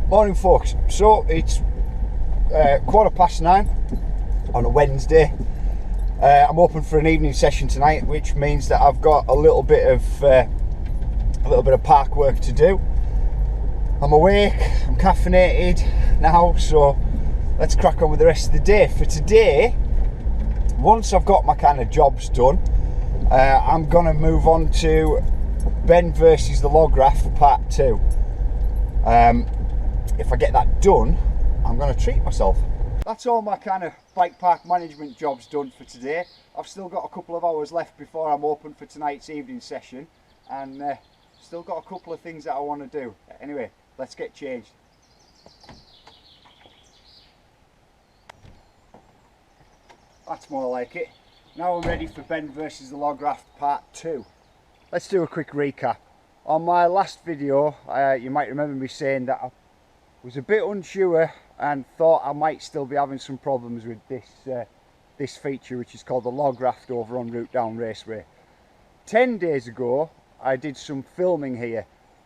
Morning folks, so it's 9:15 on a Wednesday. I'm open for an evening session tonight, which means that I've got a little bit of park work to do. I'm awake, I'm caffeinated now, so let's crack on with the rest of the day. For today, once I've got my kind of jobs done, I'm gonna move on to Ben versus the Log Raft for part 2. If I get that done, I'm going to treat myself. That's all my kind of bike park management jobs done for today. I've still got a couple of hours left before I'm open for tonight's evening session, and still got a couple of things that I want to do. Anyway, let's get changed. That's more like it. Now I'm ready for Ben versus the Log Raft part 2. Let's do a quick recap. On my last video, you might remember me saying that I was a bit unsure and thought I might still be having some problems with this feature, which is called the Log Raft over on Route Down Raceway. 10 days ago I did some filming here,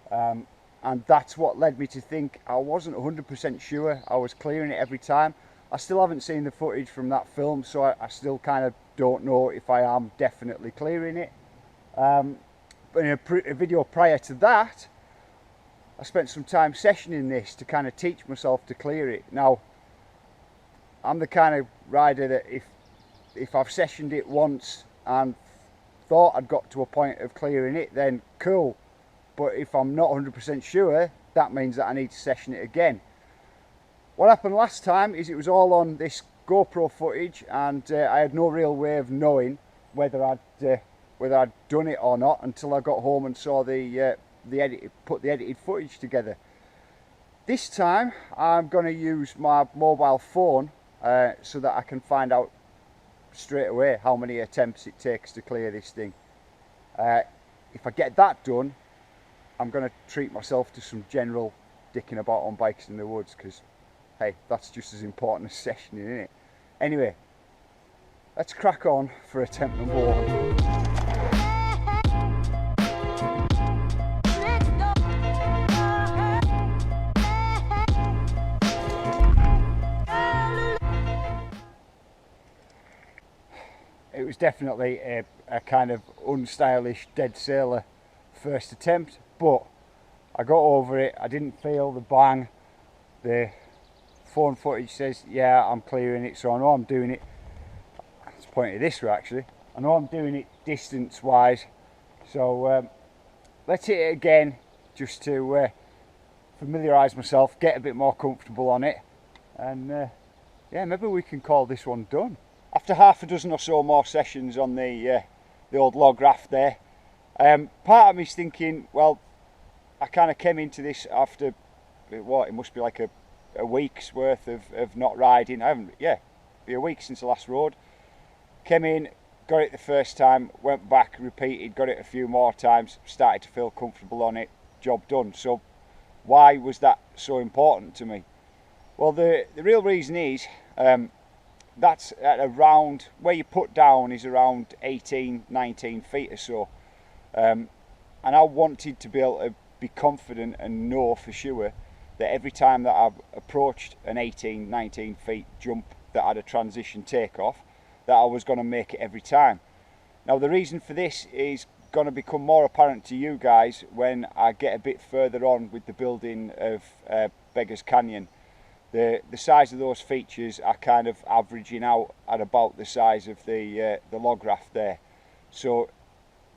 and that's what led me to think I wasn't 100% sure I was clearing it every time. I still haven't seen the footage from that film, so I still kind of don't know if I am definitely clearing it. But in a video prior to that, I spent some time sessioning this to kind of teach myself to clear it. Now, I'm the kind of rider that if I've sessioned it once and thought I'd got to a point of clearing it, then cool. But if I'm not 100% sure, that means that I need to session it again. What happened last time is it was all on this GoPro footage, and I had no real way of knowing whether I'd done it or not until I got home and saw put the edited footage together. This time I'm going to use my mobile phone so that I can find out straight away how many attempts it takes to clear this thing. If I get that done, I'm going to treat myself to some general dicking about on bikes in the woods, because hey, that's just as important as sessioning, isn't it? Anyway, let's crack on for attempt number 1. It was definitely a kind of unstylish dead sailor first attempt, but I got over it. I didn't feel the bang. The phone footage says, yeah, I'm clearing it, so I know I'm doing it. It's pointing this way actually. I know I'm doing it distance wise, so let's hit it again just to familiarise myself, get a bit more comfortable on it, and yeah, maybe we can call this one done. After half a dozen or so more sessions on the old Log Raft there, part of me's thinking, well, I kind of came into this after, what, it must be like a week's worth of not riding. I haven't, yeah, be a week since the last rode. Came in, got it the first time, went back, repeated, got it a few more times, started to feel comfortable on it, job done. So why was that so important to me? Well, the real reason is, that's at around, where you put down is around 18-19 feet or so, and I wanted to be able to be confident and know for sure that every time that I've approached an 18-19 feet jump that had a transition takeoff, that I was going to make it every time. Now the reason for this is going to become more apparent to you guys when I get a bit further on with the building of Beggars Canyon. The size of those features are kind of averaging out at about the size of the Log Raft there. So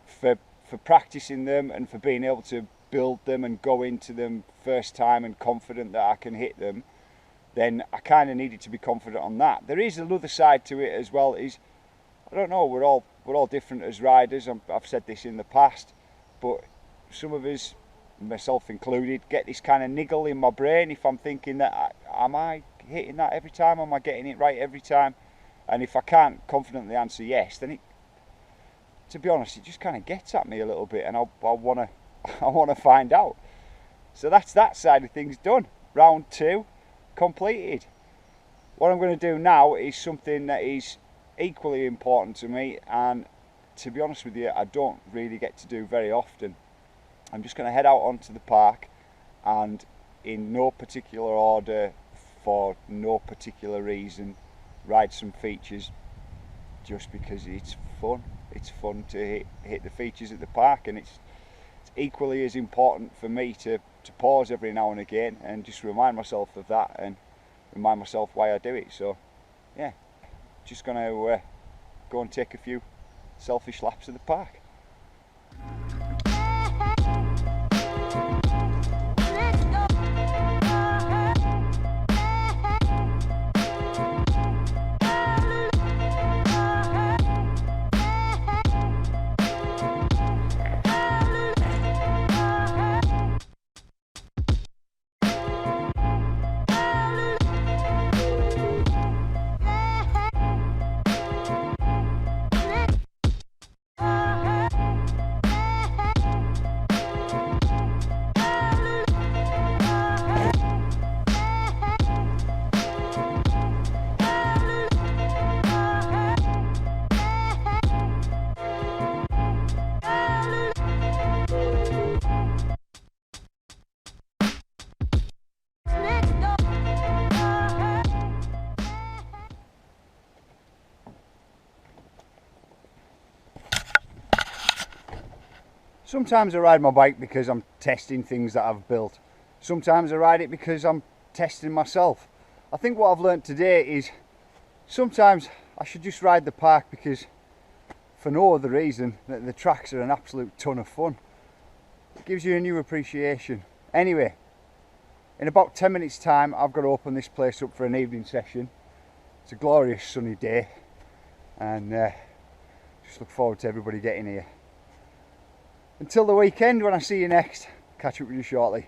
for practicing them and for being able to build them and go into them first time and confident that I can hit them, then I kind of needed to be confident on that. There is another side to it as well. Is, I don't know, we're all different as riders. I've said this in the past, but some of us, myself included, get this kind of niggle in my brain if I'm thinking that am I hitting that every time, am I getting it right every time? And if I can't confidently answer yes, then it, to be honest, it just kind of gets at me a little bit, and I want to find out. So that's that side of things done. Round 2 completed. What I'm going to do now is something that is equally important to me, and to be honest with you, I don't really get to do very often. I'm just going to head out onto the park, and in no particular order, for no particular reason, ride some features just because it's fun. It's fun to hit the features at the park, and it's equally as important for me to pause every now and again and just remind myself of that and remind myself why I do it. So yeah, just gonna go and take a few selfish laps of the park. Sometimes I ride my bike because I'm testing things that I've built. Sometimes I ride it because I'm testing myself. I think what I've learnt today is sometimes I should just ride the park because, for no other reason, that the tracks are an absolute ton of fun. It gives you a new appreciation. Anyway, in about 10 minutes time I've got to open this place up for an evening session. It's a glorious sunny day, and just look forward to everybody getting here. Until the weekend, when I see you next, catch up with you shortly.